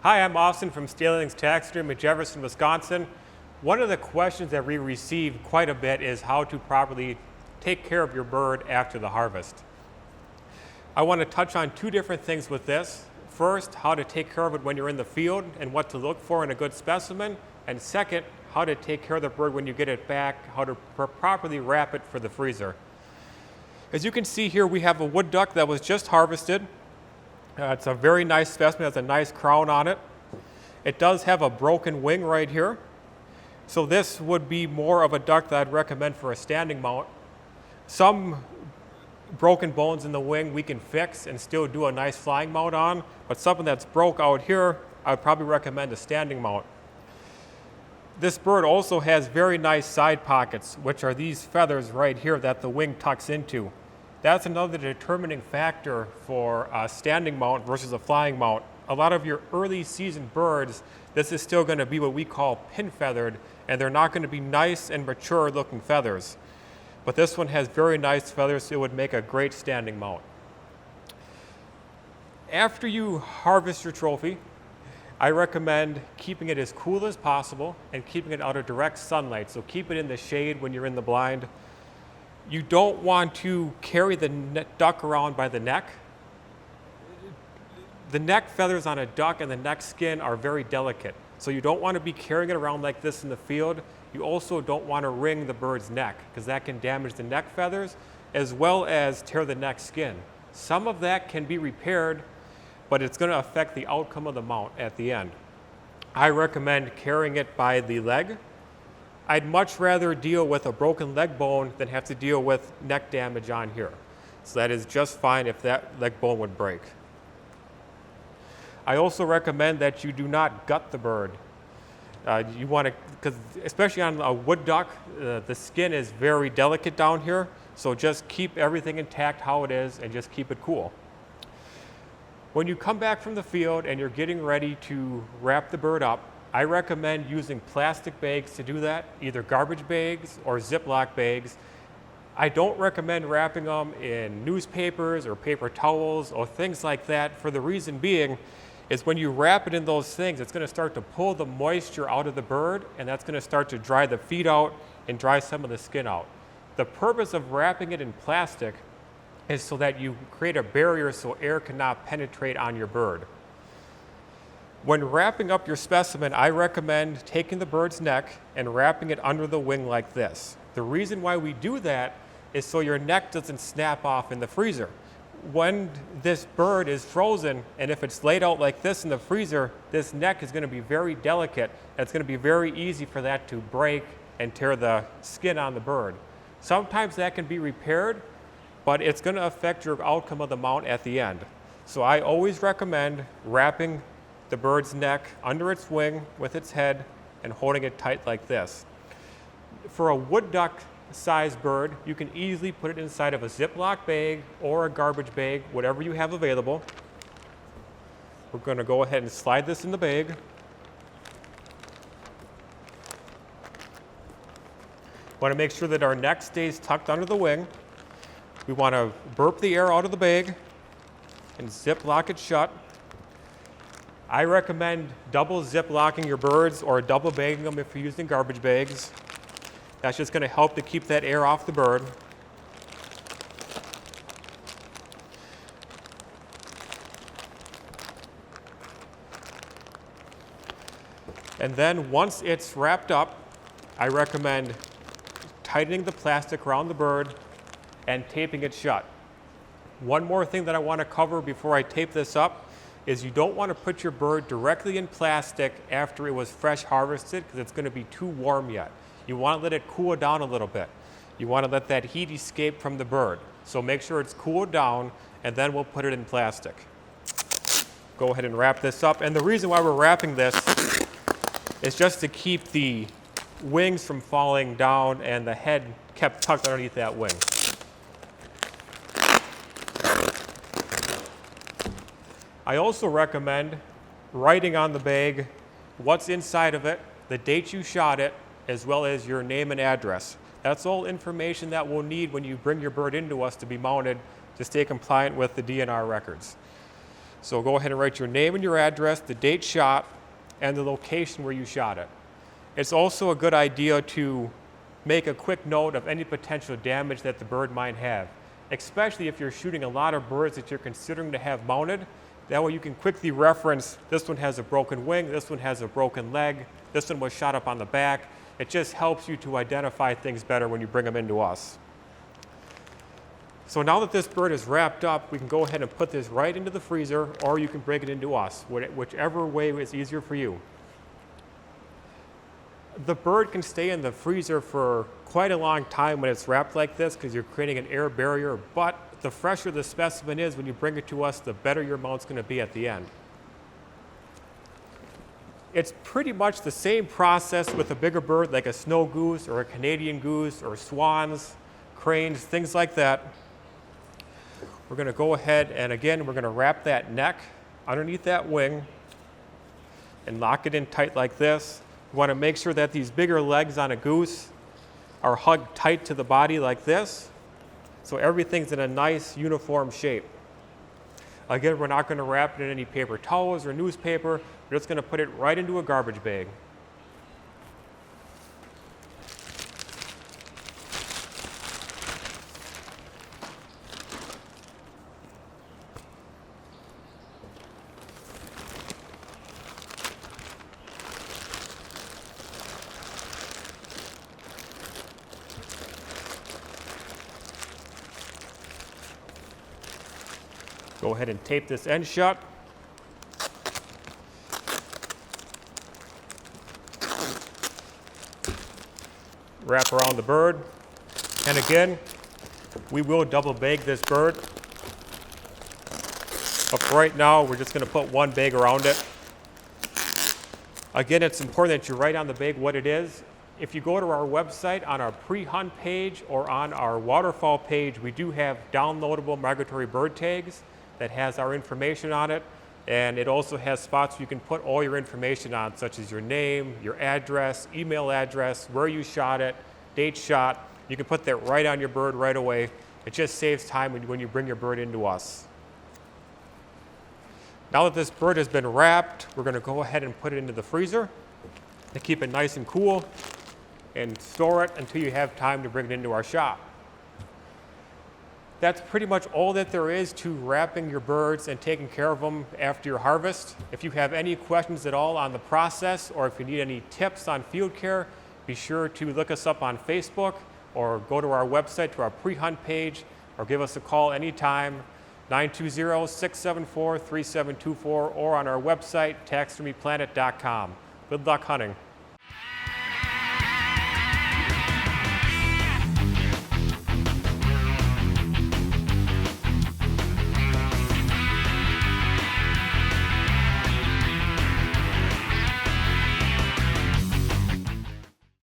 Hi, I'm Austin from Stehling's Taxidermy in Jefferson, Wisconsin. One of the questions that we receive quite a bit is how to properly take care of your bird after the harvest. I want to touch on two different things with this. First, how to take care of it when you're in the field and what to look for in a good specimen. And second, how to take care of the bird when you get it back, how to properly wrap it for the freezer. As you can see here, we have a wood duck that was just harvested. It's a very nice specimen, it has a nice crown on it. It does have a broken wing right here. So this would be more of a duck that I'd recommend for a standing mount. Some broken bones in the wing we can fix and still do a nice flying mount on, but something that's broke out here, I would probably recommend a standing mount. This bird also has very nice side pockets, which are these feathers right here that the wing tucks into. That's another determining factor for a standing mount versus a flying mount. A lot of your early season birds, this is still going to be what we call pin feathered, and they're not going to be nice and mature looking feathers. But this one has very nice feathers, so it would make a great standing mount. After you harvest your trophy, I recommend keeping it as cool as possible and keeping it out of direct sunlight. So keep it in the shade when you're in the blind. You don't want to carry the duck around by the neck. The neck feathers on a duck and the neck skin are very delicate. So you don't want to be carrying it around like this in the field. You also don't want to wring the bird's neck because that can damage the neck feathers as well as tear the neck skin. Some of that can be repaired, but it's going to affect the outcome of the mount at the end. I recommend carrying it by the leg. I'd much rather deal with a broken leg bone than have to deal with neck damage on here. So that is just fine if that leg bone would break. I also recommend that you do not gut the bird. You want to, because especially on a wood duck, the skin is very delicate down here. So just keep everything intact how it is and just keep it cool. When you come back from the field and you're getting ready to wrap the bird up, I recommend using plastic bags to do that, either garbage bags or ziploc bags. I don't recommend wrapping them in newspapers or paper towels or things like that, for the reason being is when you wrap it in those things, it's going to start to pull the moisture out of the bird, and that's going to start to dry the feet out and dry some of the skin out. The purpose of wrapping it in plastic is so that you create a barrier so air cannot penetrate on your bird. When wrapping up your specimen, I recommend taking the bird's neck and wrapping it under the wing like this. The reason why we do that is so your neck doesn't snap off in the freezer. When this bird is frozen, and if it's laid out like this in the freezer, this neck is going to be very delicate. It's going to be very easy for that to break and tear the skin on the bird. Sometimes that can be repaired, but it's going to affect your outcome of the mount at the end. So I always recommend wrapping the bird's neck under its wing with its head and holding it tight like this. For a wood duck sized bird, you can easily put it inside of a Ziploc bag or a garbage bag, whatever you have available. We're going to go ahead and slide this in the bag. Want to make sure that our neck stays tucked under the wing. We want to burp the air out of the bag and Ziploc it shut. I recommend double zip-locking your birds or double bagging them if you're using garbage bags. That's just going to help to keep that air off the bird. And then once it's wrapped up, I recommend tightening the plastic around the bird and taping it shut. One more thing that I want to cover before I tape this up is you don't want to put your bird directly in plastic after it was fresh harvested because it's going to be too warm yet. You want to let it cool down a little bit. You want to let that heat escape from the bird. So make sure it's cooled down, and then we'll put it in plastic. Go ahead and wrap this up. And the reason why we're wrapping this is just to keep the wings from falling down and the head kept tucked underneath that wing. I also recommend writing on the bag what's inside of it, the date you shot it, as well as your name and address. That's all information that we'll need when you bring your bird into us to be mounted to stay compliant with the DNR records. So go ahead and write your name and your address, the date shot, and the location where you shot it. It's also a good idea to make a quick note of any potential damage that the bird might have, especially if you're shooting a lot of birds that you're considering to have mounted. That way you can quickly reference, this one has a broken wing, this one has a broken leg, this one was shot up on the back. It just helps you to identify things better when you bring them into us. So now that this bird is wrapped up, we can go ahead and put this right into the freezer, or you can bring it into us, whichever way is easier for you. The bird can stay in the freezer for quite a long time when it's wrapped like this because you're creating an air barrier, but the fresher the specimen is when you bring it to us, the better your mount's going to be at the end. It's pretty much the same process with a bigger bird like a snow goose or a Canadian goose or swans, cranes, things like that. We're going to go ahead and again, we're going to wrap that neck underneath that wing and lock it in tight like this. You want to make sure that these bigger legs on a goose are hugged tight to the body like this, so everything's in a nice uniform shape. Again, we're not going to wrap it in any paper towels or newspaper. We're just going to put it right into a garbage bag. Go ahead and tape this end shut. Wrap around the bird. And again, we will double bag this bird. But for right now, we're just going to put one bag around it. Again, it's important that you write on the bag what it is. If you go to our website on our pre-hunt page or on our waterfowl page, we do have downloadable migratory bird tags that has our information on it, and it also has spots where you can put all your information on, such as your name, your address, email address, where you shot it, date shot. You can put that right on your bird right away. It just saves time when you bring your bird into us. Now that this bird has been wrapped, we're going to go ahead and put it into the freezer to keep it nice and cool and store it until you have time to bring it into our shop. That's pretty much all that there is to wrapping your birds and taking care of them after your harvest. If you have any questions at all on the process, or if you need any tips on field care, be sure to look us up on Facebook or go to our website to our pre-hunt page, or give us a call anytime, 920-674-3724, or on our website, taxidermyplanet.com. Good luck hunting.